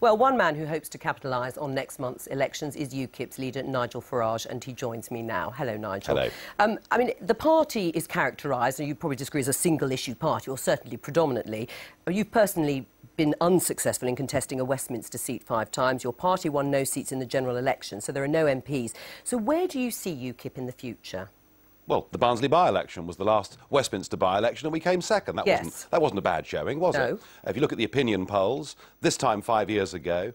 Well, one man who hopes to capitalise on next month's elections is UKIP's leader, Nigel Farage, and he joins me now. Hello, Nigel. Hello. I mean, the party is characterised, and you probably disagree, as a single-issue party, or certainly predominantly. You've personally been unsuccessful in contesting a Westminster seat 5 times. Your party won no seats in the general election, so there are no MPs. So where do you see UKIP in the future? Well, the Barnsley by-election was the last Westminster by-election, and we came second. That wasn't a bad showing, was it? If you look at the opinion polls, this time 5 years ago,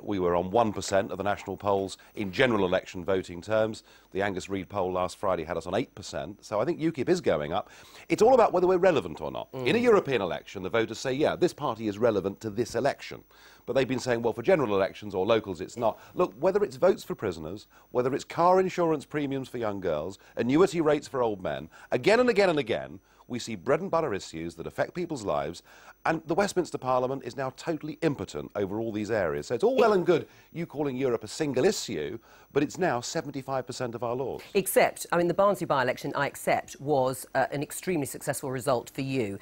we were on 1% of the national polls in general election voting terms. The Angus Reid poll last Friday had us on 8%, so I think UKIP is going up. It's all about whether we're relevant or not. In a European election, the voters say, yeah, this party is relevant to this election. But they've been saying, well, for general elections or locals, it's not. Look, whether it's votes for prisoners, whether it's car insurance premiums for young girls, annuity rates for old men, again and again and again, we see bread and butter issues that affect people's lives, and the Westminster Parliament is now totally impotent over all these areas. So it's all well and good you calling Europe a single issue, but it's now 75% of our laws. Except, I mean, the Barnsley by-election, I accept, was an extremely successful result for you.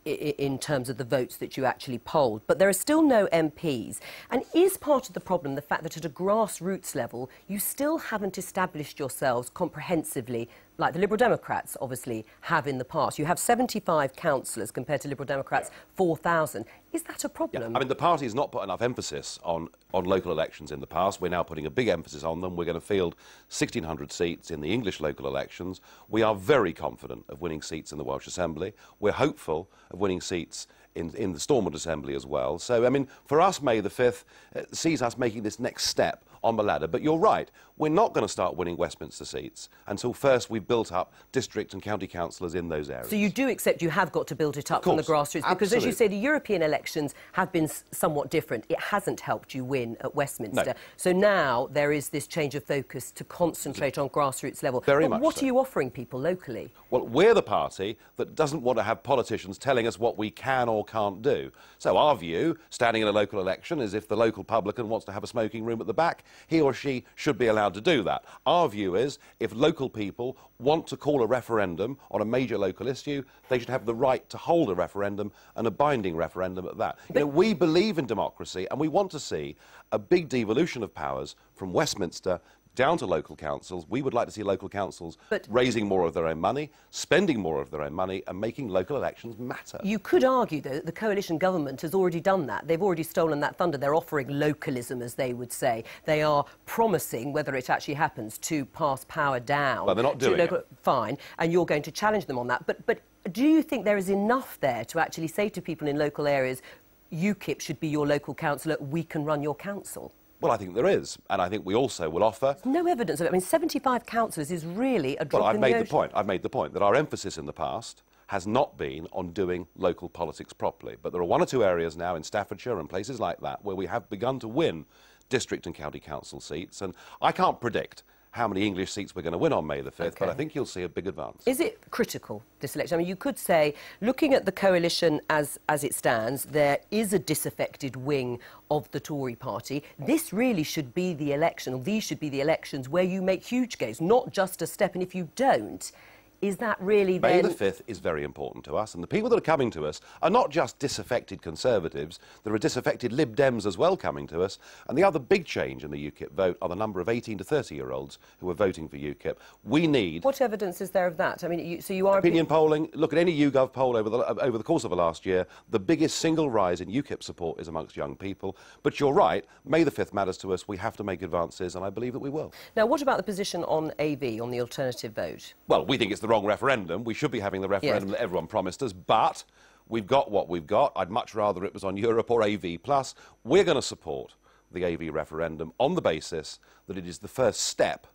In terms of the votes that you actually polled. But there are still no MPs. And is part of the problem the fact that at a grassroots level, you still haven't established yourselves comprehensively, like the Liberal Democrats obviously have in the past? You have 75 councillors compared to Liberal Democrats' 4,000. Is that a problem? Yeah, I mean, the party's not put enough emphasis on local elections in the past. We're now putting a big emphasis on them. We're going to field 1,600 seats in the English local elections. We are very confident of winning seats in the Welsh Assembly. We're hopeful of winning seats in the Stormont Assembly as well. So, I mean, for us, May the 5th sees us making this next step on the ladder. But you're right, we're not going to start winning Westminster seats until first we've built up district and county councillors in those areas. So you do accept you have got to build it up from the grassroots? Because, as you say, the European elections have been somewhat different. It hasn't helped you win at Westminster. No. So now there is this change of focus to concentrate on grassroots level. Very much what so. are you offering people locally? Well, we're the party that doesn't want to have politicians telling us what we can or can't do. So our view, standing in a local election, is if the local publican wants to have a smoking room at the back, he or she should be allowed to do that. Our view is if local people want to call a referendum on a major local issue, they should have the right to hold a referendum, and a binding referendum at that. You know, we believe in democracy, and we want to see a big devolution of powers from Westminster down to local councils. We would like to see local councils raising more of their own money, spending more of their own money, and making local elections matter. You could argue, though, that the coalition government has already done that. They've already stolen that thunder. They're offering localism, as they would say. They are promising, whether it actually happens, to pass power down. Well, they're not doing it. Fine, and you're going to challenge them on that. But do you think there is enough there to actually say to people in local areas, UKIP should be your local councillor, we can run your council? Well, I think there is, and I think we also will offer... There's no evidence of it. I mean, 75 councillors is really a drop in the ocean. I've made the point that our emphasis in the past has not been on doing local politics properly. But there are 1 or 2 areas now in Staffordshire and places like that where we have begun to win district and county council seats, and I can't predict how many English seats we're going to win on May the 5th, but I think you'll see a big advance. Is it critical, this election? I mean, you could say, looking at the coalition as it stands, there is a disaffected wing of the Tory party. This really should be the election, or these should be the elections where you make huge gains, not just a step, and if you don't, is that really then... May the 5th is very important to us, and the people that are coming to us are not just disaffected Conservatives, there are disaffected Lib Dems as well coming to us, and the other big change in the UKIP vote are the number of 18 to 30-year-olds who are voting for UKIP. We need... What evidence is there of that? I mean, so you are... Opinion polling, look at any YouGov poll over the course of the last year, the biggest single rise in UKIP support is amongst young people. But you're right, May the 5th matters to us, we have to make advances, and I believe that we will. Now, what about the position on AV, on the alternative vote? Well, we think it's the wrong referendum. We should be having the referendum that everyone promised us, but we've got what we've got. I'd much rather it was on Europe or AV+. We're going to support the AV referendum on the basis that it is the first step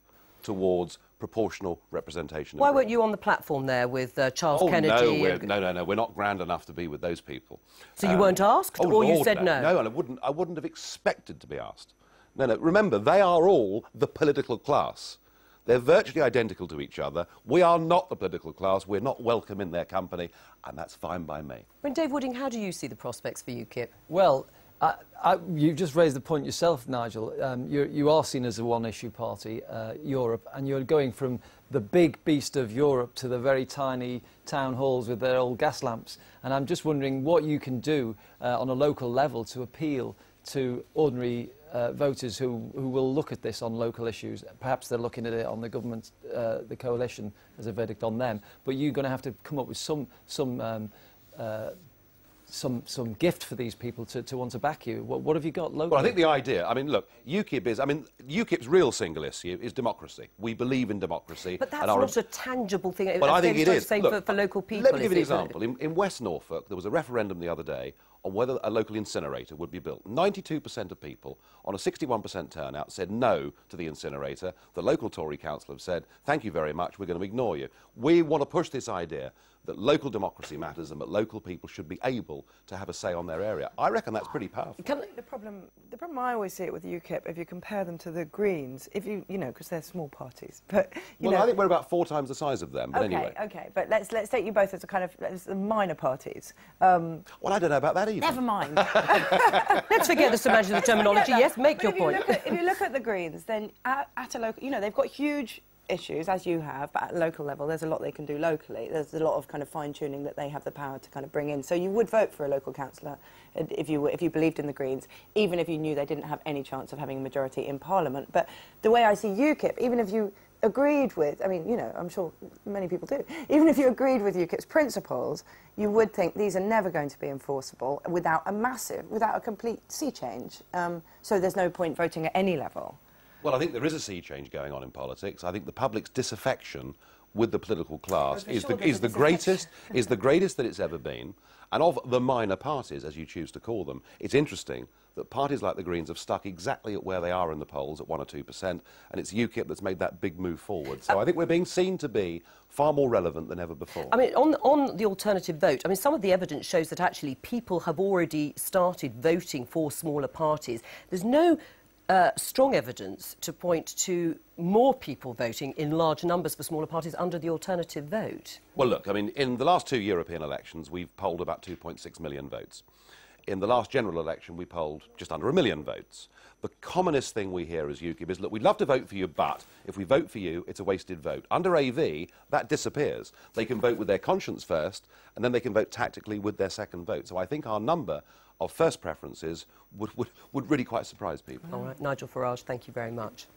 towards proportional representation. Why weren't you on the platform there with Charles Kennedy? No, we're not grand enough to be with those people. So you weren't asked, or Lord, you said no? No, and I wouldn't have expected to be asked. No, remember, they are all the political class. They're virtually identical to each other. We are not the political class. We're not welcome in their company, and that's fine by me. When Dave Wooding, how do you see the prospects for UKIP? Well, you just raised the point yourself, Nigel. You are seen as a one-issue party, Europe, and you're going from the big beast of Europe to the very tiny town halls with their old gas lamps. And I'm just wondering what you can do on a local level to appeal to ordinary voters who will look at this on local issues. Perhaps they're looking at it on the government, the coalition, as a verdict on them. But you're going to have to come up with some gift for these people to want to back you. What have you got locally? Well, I think the idea, I mean, look, UKIP's real single issue is democracy. We believe in democracy. But that's not a tangible thing. Well, I think it is. Look, for local people. Let me give you an example. In West Norfolk, there was a referendum the other day on whether a local incinerator would be built. 92% of people, on a 61% turnout, said no to the incinerator. The local Tory council have said, thank you very much, we're going to ignore you. We want to push this idea that local democracy matters and that local people should be able to have a say on their area. I reckon that's pretty powerful. The problem I always see it with UKIP, if you compare them to the Greens, if you know, because they're small parties, but you know, I think we're about 4 times the size of them. But okay, anyway. okay, but let's take you both as a kind of as the minor parties. Well, I don't know about that either. Never mind. Let's forget the semantics of the terminology. Yes, make your point. If you look at the Greens, then at a local, you know, they've got huge issues, as you have, but at a local level, there's a lot they can do locally. There's a lot of kind of fine-tuning that they have the power to kind of bring in. So you would vote for a local councillor if you believed in the Greens, even if you knew they didn't have any chance of having a majority in Parliament. But the way I see UKIP, even if you agreed with, I mean, you know, I'm sure many people do, even if you agreed with UKIP's principles, you would think these are never going to be enforceable without a complete sea change. So there's no point voting at any level. Well, I think there is a sea change going on in politics. I think the public's disaffection with the political class is the greatest that it's ever been. And of the minor parties, as you choose to call them, it's interesting that parties like the Greens have stuck exactly at where they are in the polls, at 1 or 2%, and it's UKIP that's made that big move forward. So I think we're being seen to be far more relevant than ever before. I mean, on the alternative vote, I mean, some of the evidence shows that actually people have already started voting for smaller parties. There's no strong evidence to point to more people voting in large numbers for smaller parties under the alternative vote. Well, look, I mean, in the last 2 European elections, we've polled about 2.6 million votes. In the last general election, we polled just under 1 million votes. The commonest thing we hear as UKIP is, look, we'd love to vote for you, but if we vote for you, it's a wasted vote. Under AV, that disappears. They can vote with their conscience first, and then they can vote tactically with their second vote. So I think our number of first preferences would really quite surprise people. All right, Nigel Farage, thank you very much.